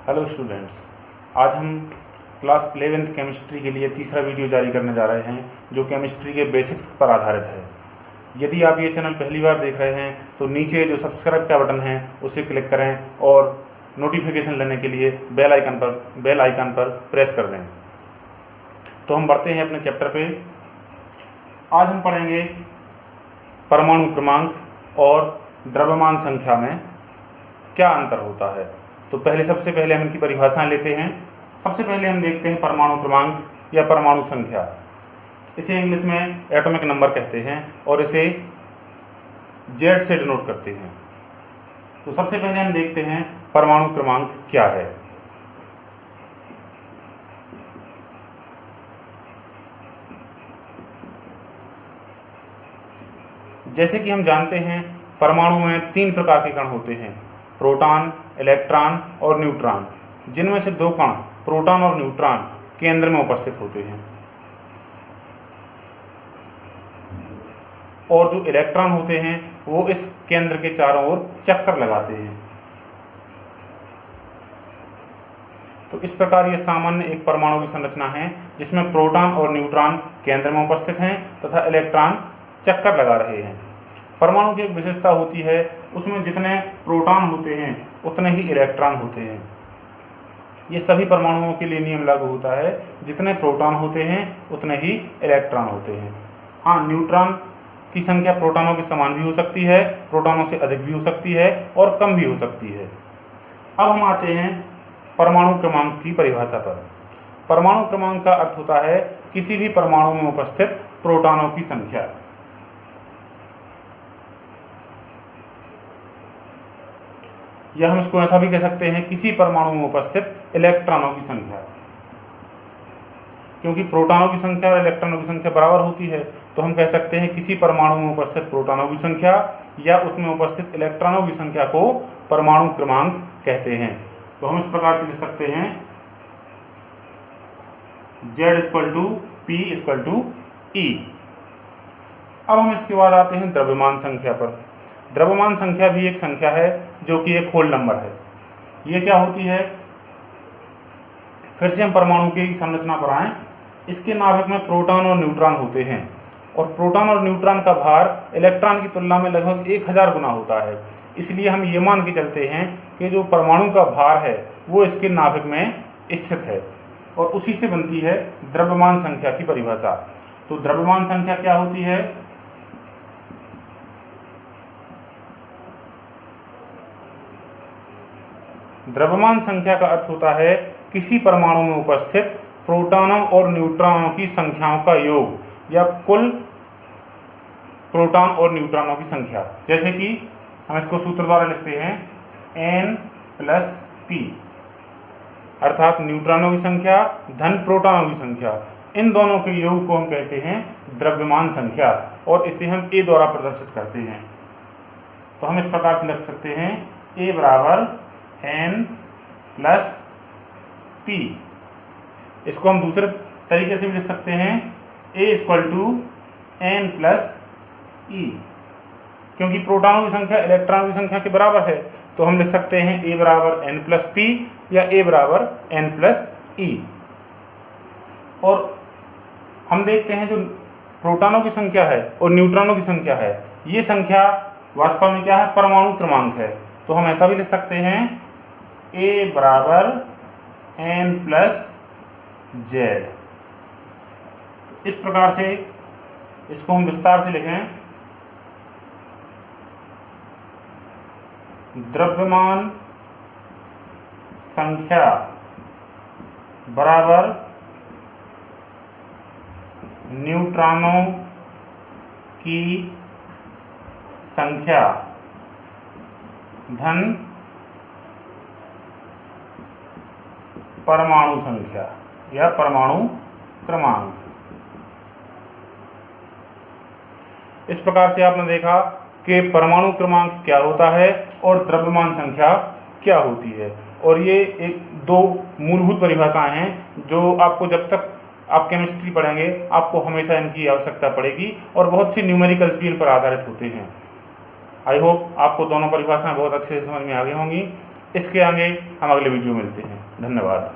Hello students, आज हम class 11th chemistry के लिए तीसरा वीडियो जारी करने जा रहे हैं जो केमिस्ट्री के बेसिक्स पर आधारित है। यदि आप ये चैनल पहली बार देख रहे हैं तो नीचे जो सब्सक्राइब का बटन है उसे क्लिक करें और नोटिफिकेशन लेने के लिए बेल आइकन पर प्रेस कर दें। तो हम बढ़ते हैं अपने चैप्टर पे। आज हम पढ़ेंगे परमाणु क्रमांक और द्रव्यमान संख्या में क्या अंतर होता है। तो सबसे पहले हम इनकी परिभाषाएं लेते हैं। सबसे पहले हम देखते हैं परमाणु क्रमांक या परमाणु संख्या। इसे इंग्लिश में एटॉमिक नंबर कहते हैं और इसे जेड से डिनोट करते हैं। तो सबसे पहले हम देखते हैं परमाणु क्रमांक क्या है। जैसे कि हम जानते हैं परमाणु में 3 प्रकार के कण होते हैं, प्रोटॉन, इलेक्ट्रॉन और न्यूट्रॉन, जिनमें से 2 कण प्रोटॉन और न्यूट्रॉन केंद्र में उपस्थित होते हैं और जो इलेक्ट्रॉन होते हैं वो इस केंद्र के चारों ओर चक्कर लगाते हैं। तो इस प्रकार ये सामान्य एक परमाणु की संरचना है जिसमें प्रोटॉन और न्यूट्रॉन केंद्र में उपस्थित हैं तथा इलेक्ट्रॉन चक्कर लगा रहे हैं। परमाणु की एक विशेषता होती है, उसमें जितने प्रोटॉन होते हैं उतने ही इलेक्ट्रॉन होते हैं। ये सभी परमाणुओं के लिए नियम लागू होता है, जितने प्रोटॉन होते हैं उतने ही इलेक्ट्रॉन होते हैं। हाँ, न्यूट्रॉन की संख्या प्रोटॉनों के समान भी हो सकती है, प्रोटॉनों से अधिक भी हो सकती है और कम भी हो सकती है। अब हम आते हैं परमाणु क्रमांक की परिभाषा पर। परमाणु क्रमांक का अर्थ होता है किसी भी परमाणु में उपस्थित प्रोटॉनों की संख्या। या हम इसको ऐसा भी कह सकते हैं किसी परमाणु में उपस्थित इलेक्ट्रॉनों की संख्या, क्योंकि प्रोटॉनों की संख्या और इलेक्ट्रॉनों की संख्या बराबर होती है। तो हम कह सकते हैं किसी परमाणु में उपस्थित प्रोटॉनों की संख्या या उसमें उपस्थित इलेक्ट्रॉनों की संख्या को परमाणु क्रमांक कहते हैं। तो हम इस प्रकार से लिख सकते हैं Z=P=E। अब हम इसके बाद आते हैं द्रव्यमान संख्या पर। द्रव्यमान संख्या भी एक संख्या है जो कि एक होल नंबर है। ये क्या होती है, फिर से हम परमाणु की संरचना पर आए। इसके नाभिक में प्रोटॉन और न्यूट्रॉन होते हैं और प्रोटॉन और न्यूट्रॉन का भार इलेक्ट्रॉन की तुलना में लगभग 1000 गुना होता है। इसलिए हम ये मान के चलते हैं कि जो परमाणु का भार है वो इसके नाभिक में स्थित है और उसी से बनती है द्रव्यमान संख्या की परिभाषा। तो द्रव्यमान संख्या क्या होती है, द्रव्यमान संख्या का अर्थ होता है किसी परमाणु में उपस्थित प्रोटॉनों और न्यूट्रॉनों की संख्याओं का योग या कुल प्रोटॉन और न्यूट्रॉनों की संख्या। जैसे कि हम इसको सूत्र द्वारा लिखते हैं N+P, अर्थात न्यूट्रॉनों की संख्या धन प्रोटॉनों की संख्या, इन दोनों के योग को हम कहते हैं द्रव्यमान संख्या और इसे हम A द्वारा प्रदर्शित करते हैं। तो हम इस प्रकार से लिख सकते हैं A=N+P। इसको हम दूसरे तरीके से भी लिख सकते हैं A=N+E, क्योंकि प्रोटॉनों की संख्या इलेक्ट्रॉनों की संख्या के बराबर है। तो हम लिख सकते हैं A=N+P या A=N+E। और हम देखते हैं जो प्रोटॉनों की संख्या है और न्यूट्रॉनों की संख्या है, ये संख्या वास्तव में क्या है, परमाणु क्रमांक है। तो हम ऐसा भी लिख सकते हैं A=N+Z। इस प्रकार से इसको हम विस्तार से लिखें, द्रव्यमान संख्या बराबर न्यूट्रॉनों की संख्या धन परमाणु संख्या या परमाणु क्रमांक। इस प्रकार से आपने देखा कि परमाणु क्रमांक क्या होता है और द्रव्यमान संख्या क्या होती है। और ये एक 2 मूलभूत परिभाषाएं हैं जो आपको जब तक आप केमिस्ट्री पढ़ेंगे आपको हमेशा इनकी आवश्यकता पड़ेगी और बहुत सी न्यूमेरिकल्स भी इन पर आधारित होते हैं। आई होप आपको दोनों परिभाषाएं बहुत अच्छे से समझ में आ गई होंगी। इसके आगे हम अगले वीडियो में मिलते हैं। धन्यवाद।